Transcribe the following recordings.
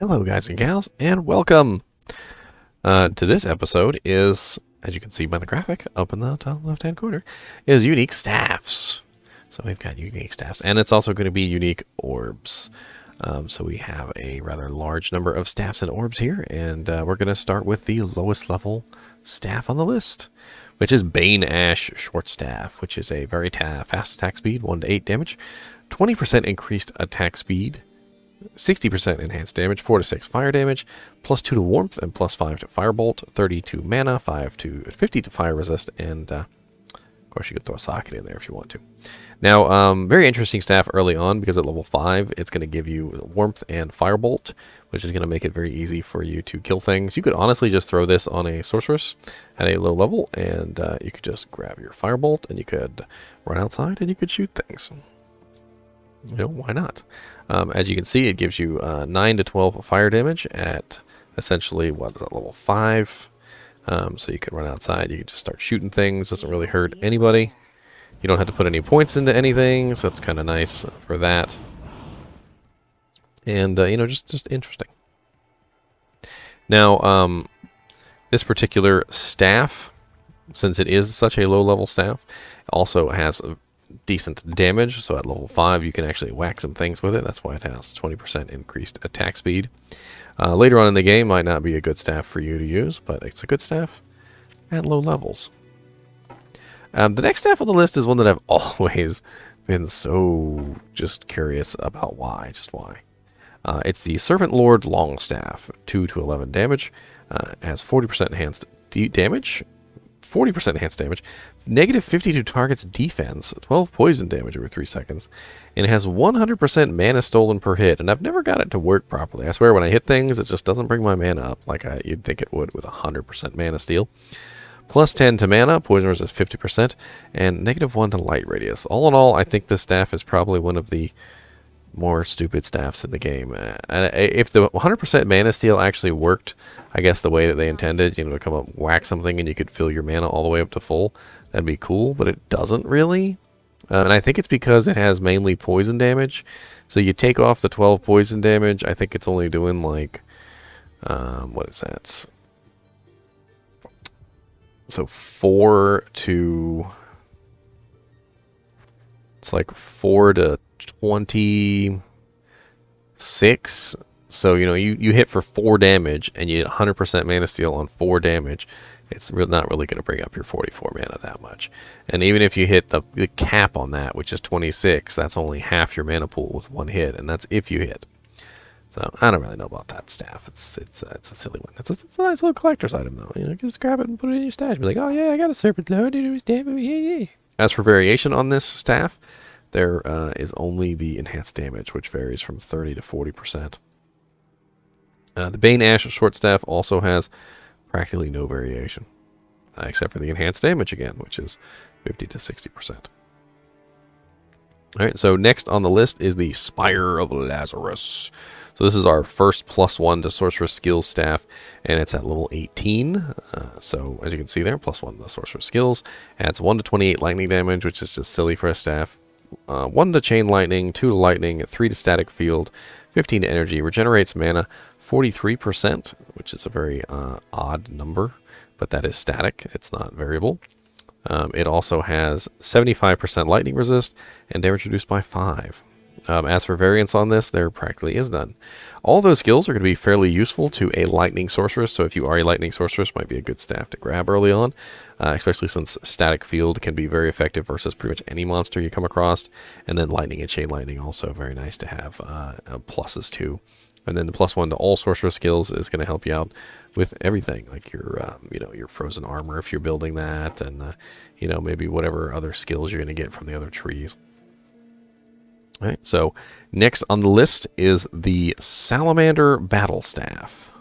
Hello guys and gals, and welcome! To this episode is, as you can see by the graphic up in the top left hand corner, is unique staffs. So we've got unique staffs, and it's also going to be unique orbs. So we have a rather large number of staffs and orbs here, and we're going to start with the lowest level staff on the list, which is Banash Shortstaff, which is a very fast attack speed, 1 to 8 damage, 20% increased attack speed, 60% enhanced damage, 4 to 6 fire damage, plus 2 to warmth, and plus 5 to firebolt, 32 mana, 50 to fire resist, and of course you could throw a socket in there if you want to. Now, very interesting staff early on because at level 5 it's going to give you warmth and firebolt, which is going to make it very easy for you to kill things. You could honestly just throw this on a sorceress at a low level, and you could just grab your firebolt, and you could run outside, and you could shoot things. You know, why not? As you can see, it gives you 9 to 12 fire damage at essentially, what is that, level 5. So you can run outside, you can just start shooting things, doesn't really hurt anybody. You don't have to put any points into anything, so it's kind of nice for that. And, you know, just interesting. Now, this particular staff, since it is such a low-level staff, also has decent damage, so at level 5 you can actually whack some things with it. That's why it has 20% increased attack speed. Later on in the game might not be a good staff for you to use, but it's a good staff at low levels. The next staff on the list is one that I've always been so just curious about why. It's the Serpent Lord Longstaff, 2 to 11 damage, has 40% enhanced damage, 40% enhanced damage, negative 50 to target's defense, 12 poison damage over 3 seconds, and it has 100% mana stolen per hit. And I've never got it to work properly. I swear when I hit things, it just doesn't bring my mana up like you'd think it would with 100% mana steal. Plus 10 to mana, poison resist 50%, and negative 1 to light radius. All in all, I think this staff is probably one of the more stupid staffs in the game. If the 100% mana steal actually worked, I guess the way that they intended, you know, to come up, whack something, and you could fill your mana all the way up to full, that'd be cool, but it doesn't really. And I think it's because it has mainly poison damage. So you take off the 12 poison damage, I think it's only doing like, what is that? So 4 to, it's like 4 to 26. So, you know, you hit for 4 damage and you get 100% mana steal on 4 damage. It's not really going to bring up your 44 mana that much. And even if you hit the cap on that, which is 26, that's only half your mana pool with 1 hit, and that's if you hit. So I don't really know about that staff. It's a silly one. It's a nice little collector's item though. You know, just grab it and put it in your stash. Be like, oh yeah, I got a Serpent Lord. As for variation on this staff, there is only the enhanced damage, which varies from 30 to 40%. The Banash Shortstaff also has practically no variation, except for the enhanced damage again, which is 50 to 60%. All right, so next on the list is the Spire of Lazarus. So this is our first +1 to Sorceress Skills staff, and it's at level 18. So as you can see there, +1 to the Sorceress Skills. Adds 1 to 28 lightning damage, which is just silly for a staff. 1 to Chain Lightning, 2 to Lightning, 3 to Static Field, 15 to Energy. Regenerates mana 43%, which is a very odd number, but that is static. It's not variable. It also has 75% lightning resist and damage reduced by 5. As for variance on this, there practically is none. All those skills are going to be fairly useful to a lightning sorceress, so if you are a lightning sorceress, might be a good staff to grab early on, especially since static field can be very effective versus pretty much any monster you come across, and then lightning and chain lightning also very nice to have pluses too. And then the +1 to all sorcerer skills is going to help you out with everything, like your, you know, your frozen armor if you're building that, and you know, maybe whatever other skills you're going to get from the other trees. All right, so next on the list is the Salamander Battle Staff.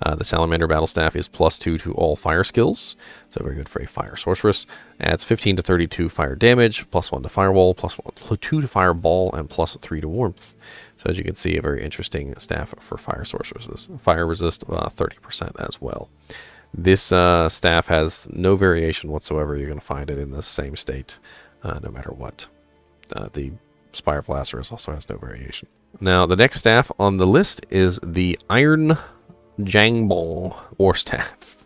The Salamander Battle Staff is +2 to all fire skills, so very good for a fire sorceress. Adds 15 to 32 fire damage, +1 to firewall, +2 to fireball, and +3 to warmth. So as you can see, a very interesting staff for fire sorceresses. Fire resist 30% as well. This staff has no variation whatsoever. You're going to find it in the same state no matter what. The Spire of Lazarus also has no variation. Now, the next staff on the list is the Iron Jang Warstaff.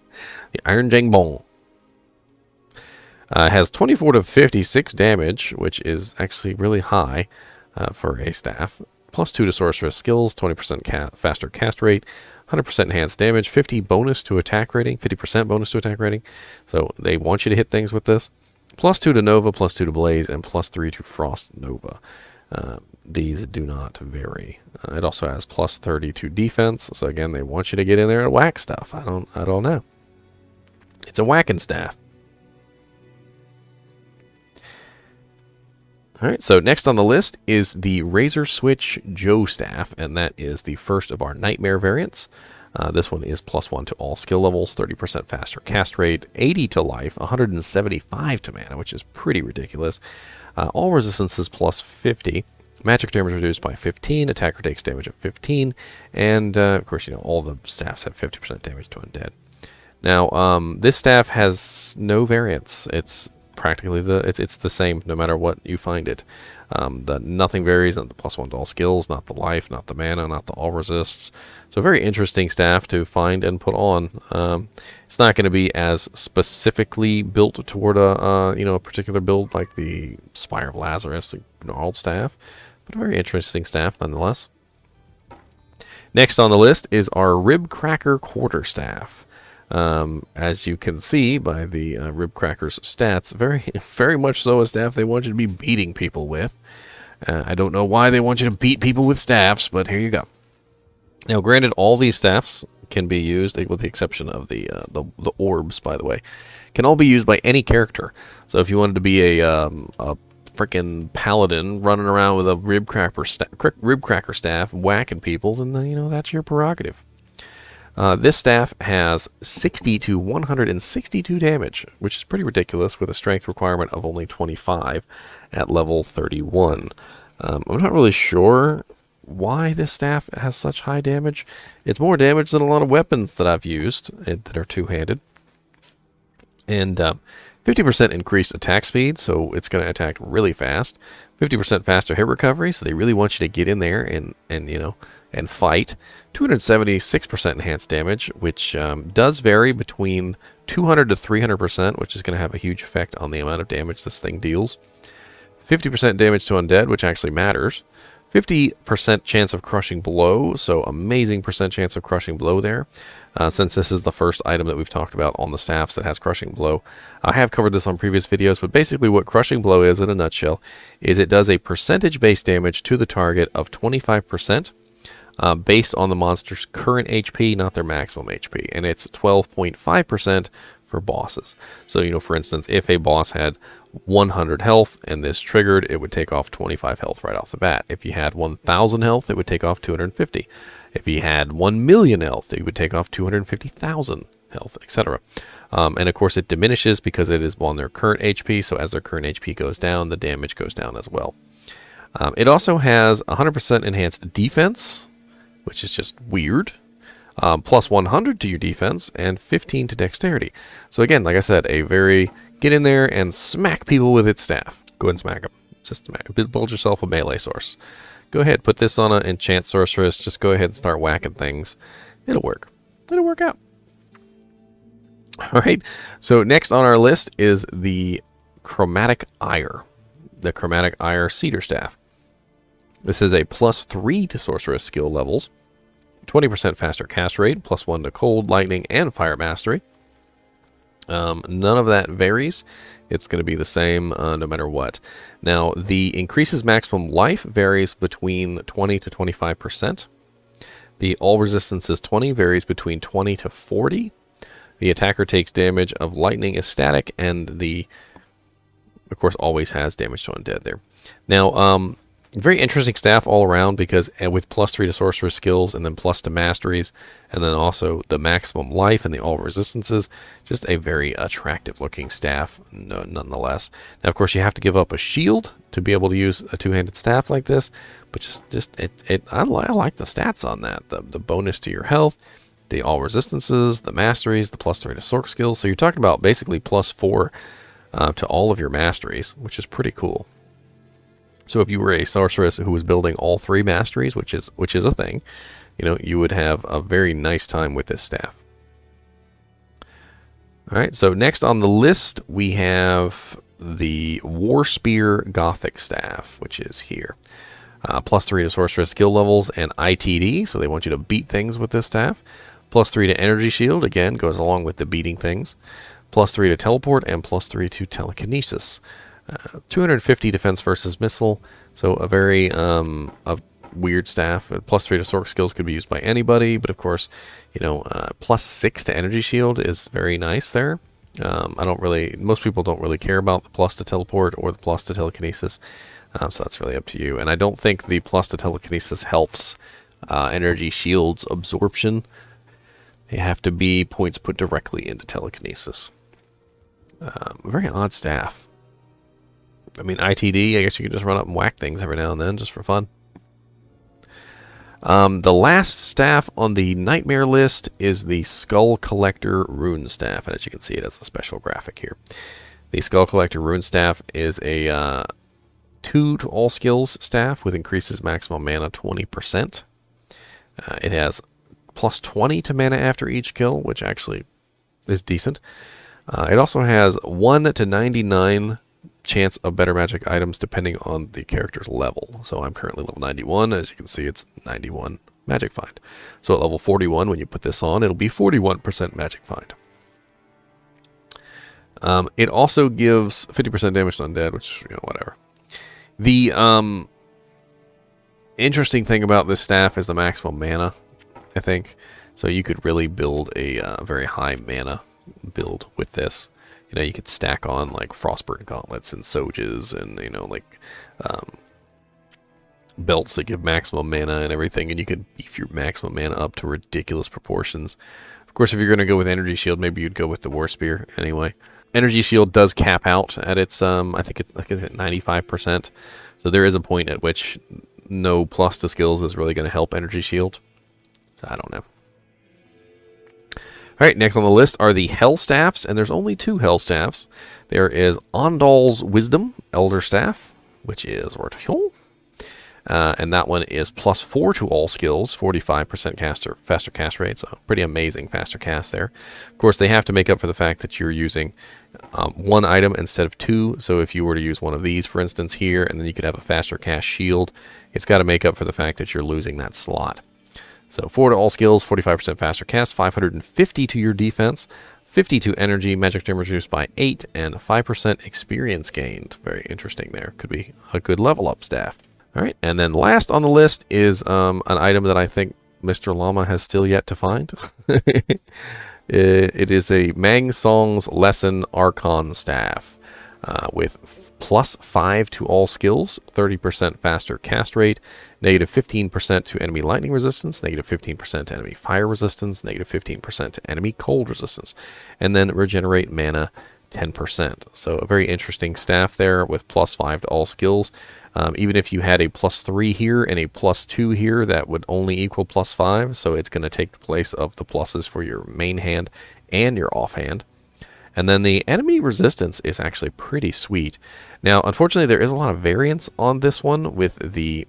The Iron Jang. Has 24 to 56 damage, which is actually really high for a staff. Plus 2 to sorceress skills, 20% faster cast rate, 100% enhanced damage, 50 bonus to attack rating, 50% bonus to attack rating. So they want you to hit things with this. Plus 2 to Nova, plus 2 to Blaze, and plus 3 to Frost Nova. These do not vary. It also has plus 30 to defense. So again, they want you to get in there and whack stuff. I don't know. It's a whacking staff. Alright, so next on the list is the Razorswitch Joe Staff, and that is the first of our Nightmare variants. This one is plus 1 to all skill levels, 30% faster cast rate, 80 to life, 175 to mana, which is pretty ridiculous. All resistances plus 50. Magic damage reduced by 15. Attacker takes damage of 15. And, of course, you know, all the staffs have 50% damage to undead. Now, this staff has no variants. It's practically it's the same no matter what you find it. Nothing varies, not the plus 1 to all skills, not the life, not the mana, not the all resists. So very interesting staff to find and put on. It's not going to be as specifically built toward a particular build like the Spire of Lazarus, the gnarled staff, but a very interesting staff nonetheless. Next on the list is our Ribcracker Quarterstaff. As you can see by the Ribcracker's stats, very much so a staff they want you to be beating people with. I don't know why they want you to beat people with staffs, but here you go. Now, granted, all these staffs can be used, with the exception of the orbs, by the way, can all be used by any character. So if you wanted to be a freaking paladin running around with a Ribcracker staff whacking people, then that's your prerogative. This staff has 60 to 162 damage, which is pretty ridiculous with a strength requirement of only 25 at level 31. I'm not really sure why this staff has such high damage. It's more damage than a lot of weapons that I've used that are two-handed. And 50% increased attack speed, so it's going to attack really fast. 50% faster hit recovery, so they really want you to get in there and fight. 276% enhanced damage, which does vary between 200 to 300%, which is going to have a huge effect on the amount of damage this thing deals. 50% damage to undead, which actually matters. 50% chance of crushing blow, so amazing percent chance of crushing blow there. Since this is the first item that we've talked about on the staffs that has crushing blow. I have covered this on previous videos, but basically what crushing blow is in a nutshell is it does a percentage base damage to the target of 25%. Based on the monster's current HP, not their maximum HP. And it's 12.5% for bosses. So, for instance, if a boss had 100 health and this triggered, it would take off 25 health right off the bat. If you had 1,000 health, it would take off 250. If he had 1 million health, it would take off 250,000 health, etc. And of course, it diminishes because it is on their current HP. So as their current HP goes down, the damage goes down as well. It also has 100% enhanced defense, which is just weird, plus 100 to your defense, and 15 to dexterity. So again, like I said, get in there and smack people with its staff. Go ahead and smack them. Just smack. Build yourself a melee source. Go ahead, put this on an enchant sorceress. Just go ahead and start whacking things. It'll work. It'll work out. All right, so next on our list is the Chromatic Ire. The Chromatic Ire Cedar Staff. This is a plus 3 to sorceress skill levels, 20% faster cast rate, plus 1 to cold, lightning, and fire mastery. None of that varies. It's going to be the same no matter what. Now, the increases maximum life varies between 20 to 25%. The all resistance is 20, varies between 20 to 40. The attacker takes damage of lightning is static, and of course, always has damage to undead there. Now, very interesting staff all around because with plus 3 to sorceress skills and then plus to masteries and then also the maximum life and the all resistances, just a very attractive looking staff nonetheless. Now, of course, you have to give up a shield to be able to use a two-handed staff like this, but I like the stats on that. The bonus to your health, the all resistances, the masteries, the plus 3 to sorc skills. So you're talking about basically plus 4 to all of your masteries, which is pretty cool. So if you were a sorceress who was building all 3 masteries, which is a thing, you know, you would have a very nice time with this staff. All right, so next on the list we have the Warspear Gothic staff, which is here. +3 to sorceress skill levels and ITD, so they want you to beat things with this staff. +3 to energy shield, again, goes along with the beating things. +3 to teleport and +3 to telekinesis. 250 defense versus missile, so a very a weird staff. +3 to sorc skills could be used by anybody, but of course, you know, +6 to energy shield is very nice there. Most people don't really care about the plus to teleport or the plus to telekinesis, so that's really up to you. And I don't think the plus to telekinesis helps energy shield's absorption. They have to be points put directly into telekinesis. Very odd staff. I mean, ITD, I guess you could just run up and whack things every now and then just for fun. The last staff on the Nightmare list is the Skull Collector Rune Staff, and as you can see, it has a special graphic here. The Skull Collector Rune Staff is a 2 to all skills staff with increases maximum mana 20%. It has +20 to mana after each kill, which actually is decent. It also has 1 to 99 chance of better magic items depending on the character's level. So I'm currently level 91. As you can see, it's 91 magic find. So at level 41, when you put this on, it'll be 41% magic find. It also gives 50% damage to undead, which, you know, whatever. The interesting thing about this staff is the maximum mana, I think. So you could really build a very high mana build with this. You know, you could stack on like Frostburn gauntlets and Soges and, you know, like belts that give maximum mana and everything, and you could beef your maximum mana up to ridiculous proportions. Of course, if you're going to go with energy shield, maybe you'd go with the Warspear anyway. Energy shield does cap out at its I think it's at 95%. So there is a point at which no plus to skills is really going to help energy shield. So I don't know. All right, next on the list are the Hell Staffs, and there's only 2 Hell Staffs. There is Ondal's Wisdom Elder Staff, which is and that one is +4 to all skills, 45% faster cast rate, so pretty amazing faster cast there. Of course, they have to make up for the fact that you're using 1 item instead of 2, so if you were to use one of these, for instance, here, and then you could have a faster cast shield, it's got to make up for the fact that you're losing that slot. So 4 to all skills, 45% faster cast, 550 to your defense, 50 to energy, magic damage reduced by 8, and 5% experience gained. Very interesting there. Could be a good level up staff. All right, and then last on the list is an item that I think Mr. Llama has still yet to find. It is a Mang Song's Lesson Archon Staff with +5 to all skills, 30% faster cast rate, -15% to enemy lightning resistance, -15% to enemy fire resistance, -15% to enemy cold resistance, and then regenerate mana 10%. So a very interesting staff there with +5 to all skills. Even if you had a +3 here and a +2 here, that would only equal +5. So it's going to take the place of the pluses for your main hand and your offhand. And then the enemy resistance is actually pretty sweet. Now, unfortunately, there is a lot of variance on this one with the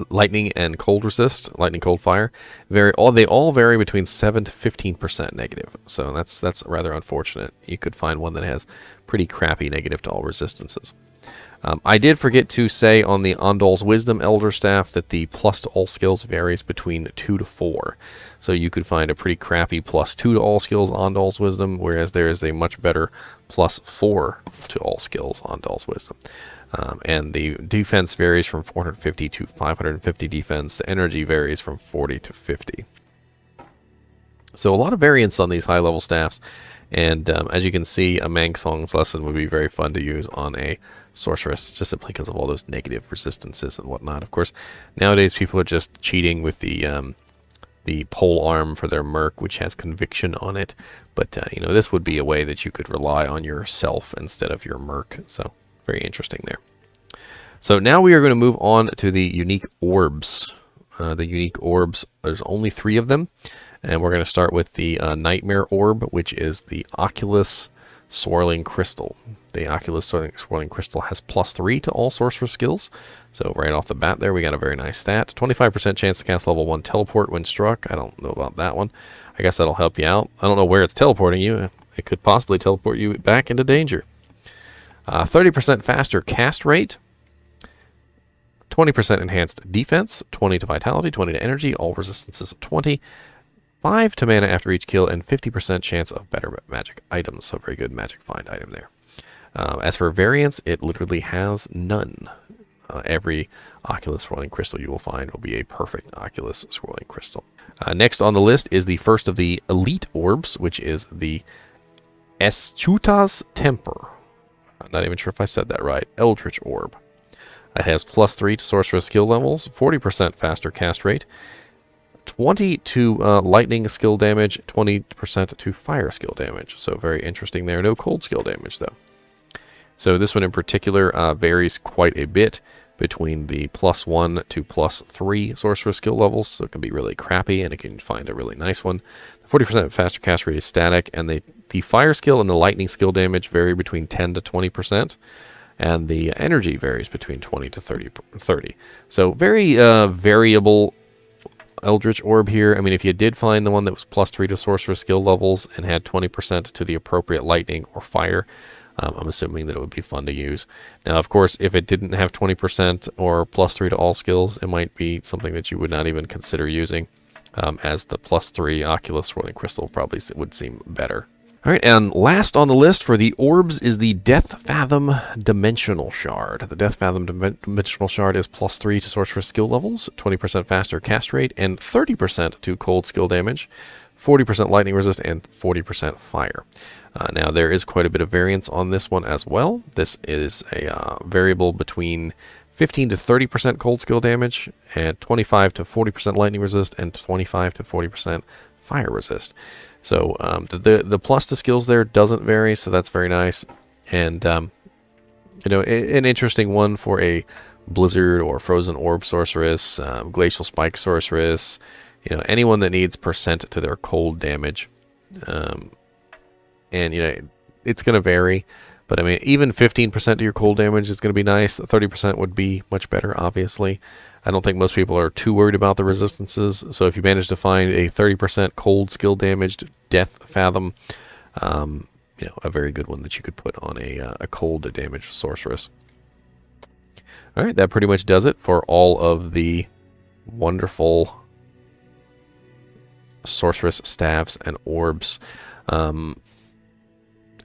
lightning and cold resist, lightning, cold, fire. They all vary between 7 to 15% negative. So that's rather unfortunate. You could find one that has pretty crappy negative to all resistances. I did forget to say on the Ondal's Wisdom Elder Staff that the plus to all skills varies between 2 to 4. So you could find a pretty crappy +2 to all skills Ondal's Wisdom, whereas there is a much better +4 to all skills Ondal's Wisdom. And the defense varies from 450 to 550 defense. The energy varies from 40 to 50. So a lot of variance on these high-level staffs. And as you can see, a Mang Song's Lesson would be very fun to use on a sorceress, just simply because of all those negative resistances and whatnot. Of course, nowadays people are just cheating with the pole arm for their merc, which has conviction on it. But you know, this would be a way that you could rely on yourself instead of your merc. So very interesting there. So now we are going to move on to the unique orbs. The unique orbs, there's only 3 of them. And we're going to start with the Nightmare Orb, which is the Oculus Swirling Crystal. The Oculus Swirling Crystal has +3 to all sorcerer skills. So right off the bat there, we got a very nice stat. 25% chance to cast level 1 teleport when struck. I don't know about that one. I guess that'll help you out. I don't know where it's teleporting you. It could possibly teleport you back into danger. 30% faster cast rate. 20% enhanced defense. 20 to vitality. 20 to energy. All resistances of 20. 5 to mana after each kill, and 50% chance of better magic items. So very good magic find item there. As for variants, it literally has none. Every Oculus Swirling Crystal you will find will be a perfect Oculus Swirling Crystal. Next on the list is the first of the Elite Orbs, which is the Eschuta's Temper. I'm not even sure if I said that right. Eldritch Orb. It has +3 to sorcerer skill levels, 40% faster cast rate, 20 to lightning skill damage, 20% to fire skill damage. So very interesting there. No cold skill damage, though. So this one in particular varies quite a bit between the +1 to +3 sorcerer skill levels. So it can be really crappy, and it can find a really nice one. The 40% faster cast rate is static, and the fire skill and the lightning skill damage vary between 10 to 20%. And the energy varies between 20 to 30. So very variable Eldritch Orb here. I mean, if you did find the one that was +3 to sorcerer skill levels and had 20% to the appropriate lightning or fire, I'm assuming that it would be fun to use. Now, of course, if it didn't have 20% or +3 to all skills, it might be something that you would not even consider using, as the +3 Oculus Swirling Crystal probably would seem better. All right, and last on the list for the orbs is the Death Fathom Dimensional Shard. The Death Fathom Dimensional Shard is +3 to sorcerer skill levels, 20% faster cast rate, and 30% to cold skill damage, 40% lightning resist, and 40% fire. Now, there is quite a bit of variance on this one as well. This is a variable between 15 to 30% cold skill damage, and 25 to 40% lightning resist, and 25 to 40% fire resist. So the plus to skills there doesn't vary, so that's very nice. And, you know, an interesting one for a Blizzard or Frozen Orb Sorceress, Glacial Spike Sorceress, you know, anyone that needs percent to their cold damage. And, you know, it's going to vary. But, I mean, even 15% to your cold damage is going to be nice. 30% would be much better, obviously. I don't think most people are too worried about the resistances. So if you manage to find a 30% cold skill damaged Death Fathom, you know, a very good one that you could put on a cold damaged sorceress. All right, that pretty much does it for all of the wonderful sorceress staffs and orbs.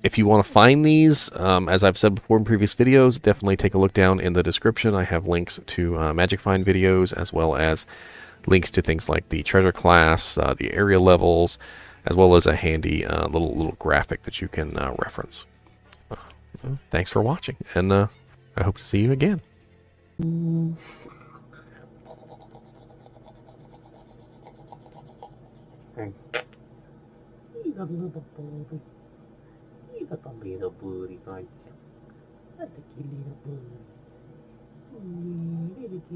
If you want to find these, as I've said before in previous videos, definitely take a look down in the description. I have links to Magic Find videos, as well as links to things like the treasure class, the area levels, as well as a handy little graphic that you can reference. Thanks for watching, and I hope to see you again. Look at the little booties, aren't you? Look at the cute little booties. Really cute.